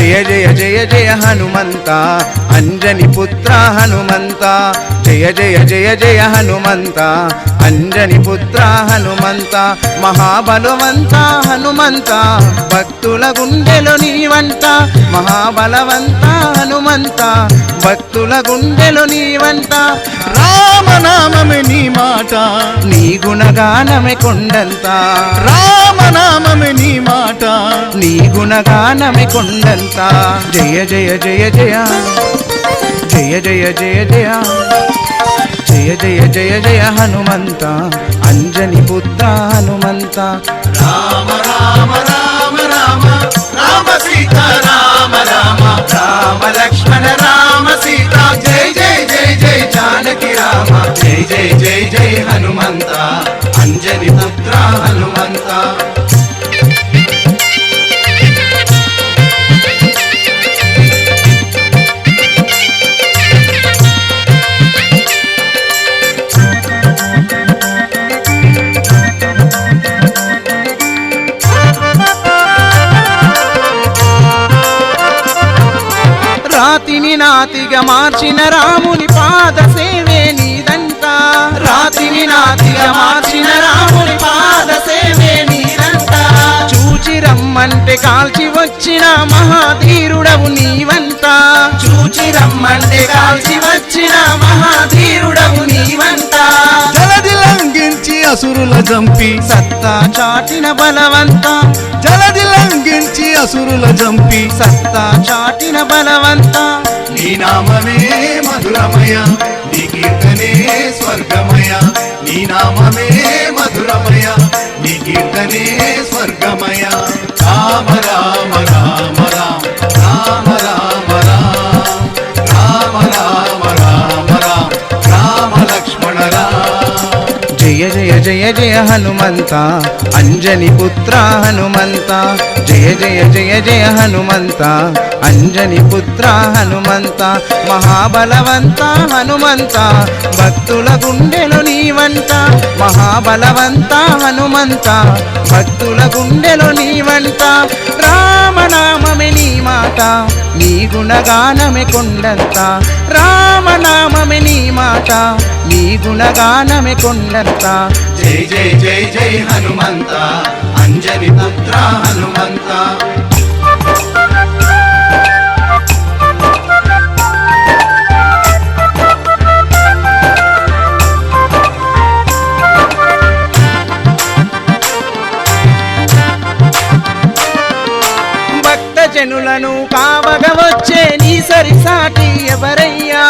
జయ జయ జయ జయ హనుమంత అంజని పుత్ర హనుమంత జయ జయ జయ జయ హనుమంత అంజని పుత్ర హనుమంత మహాబలవంత హనుమంత భక్తుల గుండెలో నీవంట మహాబలవంత హనుమంత భక్తుల గుండెలో నీవంట రామనామమే నీ మాట నీ గుణగానమే కొండంత రామనామమే నీ మాట నీ గుణగానమే కొండంత జయ జయ జయ జయ జయ జయ జయ జయ జయ జయ జయ జయ హనుమంత అంజని పుత్ర హనుమంత రామ రామ రామ రామ రామ సీత రామ రామ రామ లక్ష్మణ రామ సీత జై జై జై జై జానకి రామ జై జై జై జై హనుమంత అంజని పుత్ర హనుమంత రాతిని నాతిగా మార్చిన రాముని పాద సేవే నీదంట రాతిని నాతిగా మార్చిన రాముని పాద సేవే నీదంట చూచి రమ్మంటే కాల్చి వచ్చిన మహాధీరుడవు నీవంట చూచి రమ్మంటే కాల్చి వచ్చిన మహాధీరుడవు నీవంట జలది లంఘించి అసురుల జంపి సత్తా చాటిన బలవంత జలది లంఘించి అసురుల జంపి సత్తా చాటిన బలవంత నీ నామమే మధురమయ నీ కీర్తనే స్వర్గమయ నీ నామమే మధురమయ నీ కీర్తనే స్వర్గమయ రామ రామ రామ రామ రామ రామ రామ రామ రామ రామ రామ రామ లక్ష్మణ రామ జయ జయ జయ జయ హనుమంత అంజని పుత్ర హనుమంత జయ జయ జయ జయ హనుమంత అంజని పుత్ర హనుమంత మహాబలవంత హనుమంత భక్తుల గుండెలో నీవంట మహాబలవంత హనుమంత భక్తుల గుండెలో నీవంట రామనామమే నీ మాట నీ గుణగానమే కొండంత రామనామమే నీ మాట నీ గుణగానమే కొండంత జై జై జై జై హనుమంత అంజని పుత్ర హనుమంత భక్తజనులను కావగ వచ్చే నీ సరిసాటి ఎవరయ్యా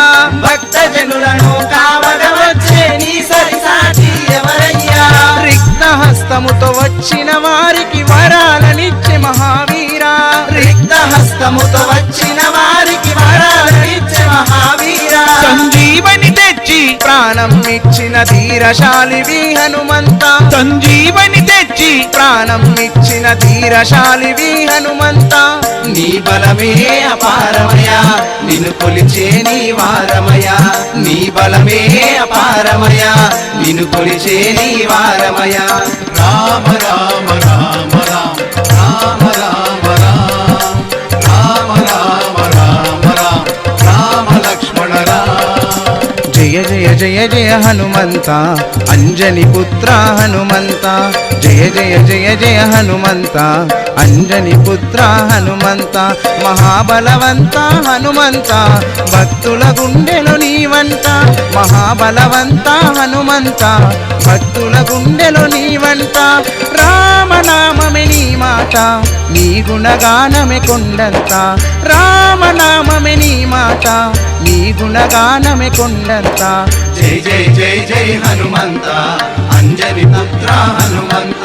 భక్తజనులను కావగ వచ్చే నీ సరిసాటి ఎవరయ్యా రిక్త హస్తముతో వచ్చిన వారికి వరాలనిచ్చే మహావీరా రిక్త హస్తముతో వచ్చిన వారికి వరాలనిచ్చే మహావీరా సంజీవని తెచ్చి ప్రాణం ఇచ్చిన ధీరశాలివి హనుమంత సంజీవని తెచ్చి ప్రాణం ఇచ్చిన ధీరశాలివి హనుమంత నీ బలమే అపారమయ నిన్ను కొలిచే నీ వారమయ నీ బలమే అపారమయ నిన్ను కొలిచే నీ వారమయ రామ రామ రామ రామ రామ రామ రామ రామ రామ రామ రామ లక్ష్మణ రామ జయ జయ జయ జయ హనుమంత అంజని పుత్ర హనుమంత జయ జయ జయ జయ హనుమంత అంజని పుత్ర హనుమంత మహాబలవంత హనుమంత భక్తుల గుండెలో నీవంట మహాబలవంత హనుమంత భక్తుల గుండెలో నీవంట రామనామమే నీ మాట నీ గుణగానమే కొండంత రామనామమే నీ మాట నీ గుణగానమే కొండంత జై జై జై జై హనుమంత అంజని పుత్ర హనుమంత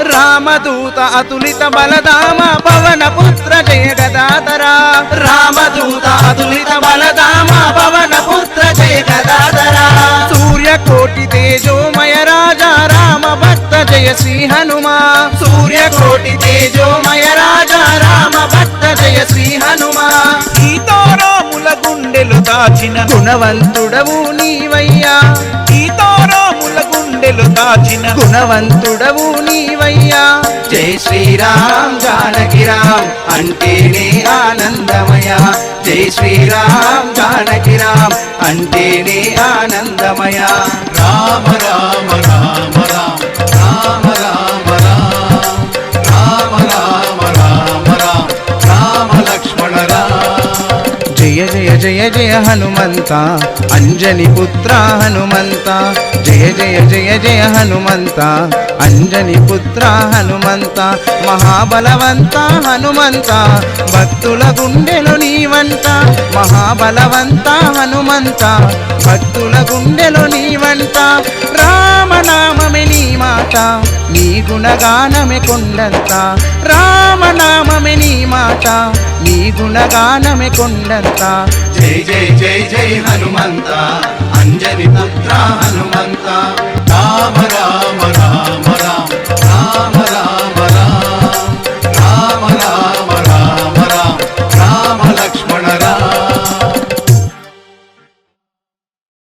రామదూత అతులిత బలదామ పవన పుత్ర జయ గదాధరా రామదూత అతులిత బలదామ పవన పుత్ర జయ గదాధరా సూర్యకోటి తేజోమయ రాజా రామ భక్త జయ శ్రీ హనుమా సూర్యకోటి తేజోమయ రాజా రామ భక్త జయ శ్రీ హనుమా సీతారాముల గుండెలు దాచిన గుణవంతుడవు నీవయ్యా సీతారాముల గుండెలు దాచిన గుణవంతుడవు నీవయ్యా జై శ్రీరామ్ జానకి రామ్ అంటేనే ఆనందమయ జై శ్రీరామ్ జానకి రామ్ అంటేనే ఆనందమయ రామ రామ రామ రామ రామ రామ రామ రామ రామ రామ రామ రామ లక్ష్మణ రామ జయ జయ జయ జయ హనుమంత అంజని పుత్ర హనుమంత జయ జయ జయ జయ హనుమంత అంజని పుత్ర హనుమంత మహాబలవంత హనుమంత భక్తుల గుండెలు నీవంట మహాబలవంత హనుమంత భక్తుల గుండెలు నీవంట రామనామమే నీ మాట నీ గుణగానమే కొండంత రామనామమే నీ మాట నీ గుణగానమే కొండంత జై జై జై జై హనుమంత అంజని పుత్ర హనుమంత రామ రామ